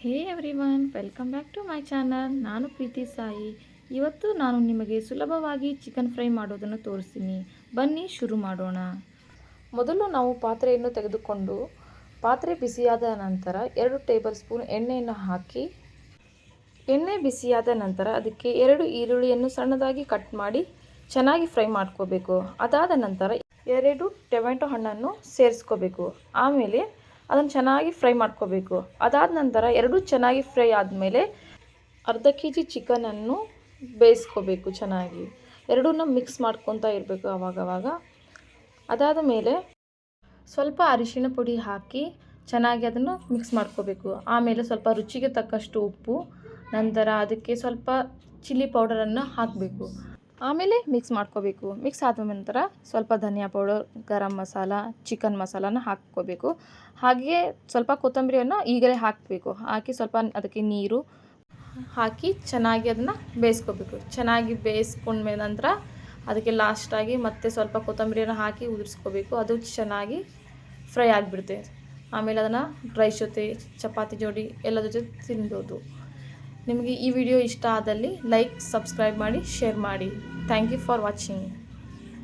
Hey everyone, welcome back to my channel. ನಾನು ಪ್ರೀತಿ ಸಾಯಿ. ಇವತ್ತು ನಾನು ನಿಮಗೆ ಸುಲಭವಾಗಿ ಚಿಕನ್ ಫ್ರೈ ಮಾಡೋದನ್ನು ತೋರಿಸ್ತೀನಿ. ಬನ್ನಿ ಶುರು ಮಾಡೋಣ. ಮೊದಲು ನಾವು ಪಾತ್ರೆಯನ್ನು ತೆಗೆದುಕೊಂಡು ಪಾತ್ರೆ ಬಿಸಿಯಾದ ನಂತರ 2 ಟೇಬಲ್ ಸ್ಪೂನ್ ಎಣ್ಣೆಯನ್ನು ಹಾಕಿ, ಎಣ್ಣೆ ಬಿಸಿಯಾದ ನಂತರ ಅದಕ್ಕೆ 2 ಈರುಳ್ಳಿಯನ್ನು ಸಣ್ಣದಾಗಿ ಕಟ್ ಮಾಡಿ ಚೆನ್ನಾಗಿ ಫ್ರೈ ಮಾಡ್ಕೋಬೇಕು. ಅದಾದ ನಂತರ 2 ಟೊಮೆಟೊ ಹಣ್ಣನ್ನು ಸೇರಿಸ್ಕೋಬೇಕು. ಆಮೇಲೆ ಅದನ್ನು ಚೆನ್ನಾಗಿ ಫ್ರೈ ಮಾಡ್ಕೋಬೇಕು. ಅದಾದ ನಂತರ 2 ಚೆನ್ನಾಗಿ ಫ್ರೈ ಆದಮೇಲೆ ಅರ್ಧ kg ಚಿಕನನ್ನು ಬೇಯಿಸ್ಕೋಬೇಕು. ಚೆನ್ನಾಗಿ ಎರಡನ್ನೂ ಮಿಕ್ಸ್ ಮಾಡ್ಕೊತಾ ಇರಬೇಕು ಆವಾಗವಾಗ. ಅದಾದ ಮೇಲೆ ಸ್ವಲ್ಪ ಅರಿಶಿಣ ಪುಡಿ ಹಾಕಿ ಚೆನ್ನಾಗಿ ಅದನ್ನು ಮಿಕ್ಸ್ ಮಾಡ್ಕೋಬೇಕು. ಆಮೇಲೆ ಸ್ವಲ್ಪ ರುಚಿಗೆ ತಕ್ಕಷ್ಟು ಉಪ್ಪು, ನಂತರ ಅದಕ್ಕೆ ಸ್ವಲ್ಪ ಚಿಲ್ಲಿ ಪೌಡರನ್ನು ಹಾಕಬೇಕು. ಆಮೇಲೆ ಮಿಕ್ಸ್ ಮಾಡ್ಕೋಬೇಕು. ಮಿಕ್ಸ್ ಆದ ನಂತರ ಸ್ವಲ್ಪ ಧನಿಯಾ ಪೌಡರ್, ಗರಂ ಮಸಾಲ, ಚಿಕನ್ ಮಸಾಲಾನ ಹಾಕ್ಕೋಬೇಕು. ಹಾಗೆಯೇ ಸ್ವಲ್ಪ ಕೊತ್ತಂಬರಿಯನ್ನು ಈಗಲೇ ಹಾಕಬೇಕು. ಹಾಕಿ ಸ್ವಲ್ಪ ಅದಕ್ಕೆ ನೀರು ಹಾಕಿ ಚೆನ್ನಾಗಿ ಅದನ್ನು ಬೇಯಿಸ್ಕೋಬೇಕು. ಚೆನ್ನಾಗಿ ಬೇಯಿಸ್ಕೊಂಡ್ಮೇಲೆ ನಂತರ ಅದಕ್ಕೆ ಲಾಸ್ಟಾಗಿ ಮತ್ತೆ ಸ್ವಲ್ಪ ಕೊತ್ತಂಬರಿಯನ್ನು ಹಾಕಿ ಉದುರಿಸ್ಕೋಬೇಕು. ಅದು ಚೆನ್ನಾಗಿ ಫ್ರೈ ಆಗಿಬಿಡುತ್ತೆ. ಆಮೇಲೆ ಅದನ್ನು ರೈಸ್ ಜೊತೆ, ಚಪಾತಿ ಜೋಡಿ ಎಲ್ಲ ಜೊತೆ ತಿನ್ಬೋದು. ನಿಮಗೆ ಈ ವಿಡಿಯೋ ಇಷ್ಟ ಆದಲ್ಲಿ ಲೈಕ್, ಸಬ್ಸ್ಕ್ರೈಬ್ ಮಾಡಿ, ಶೇರ್ ಮಾಡಿ. Thank you for watching.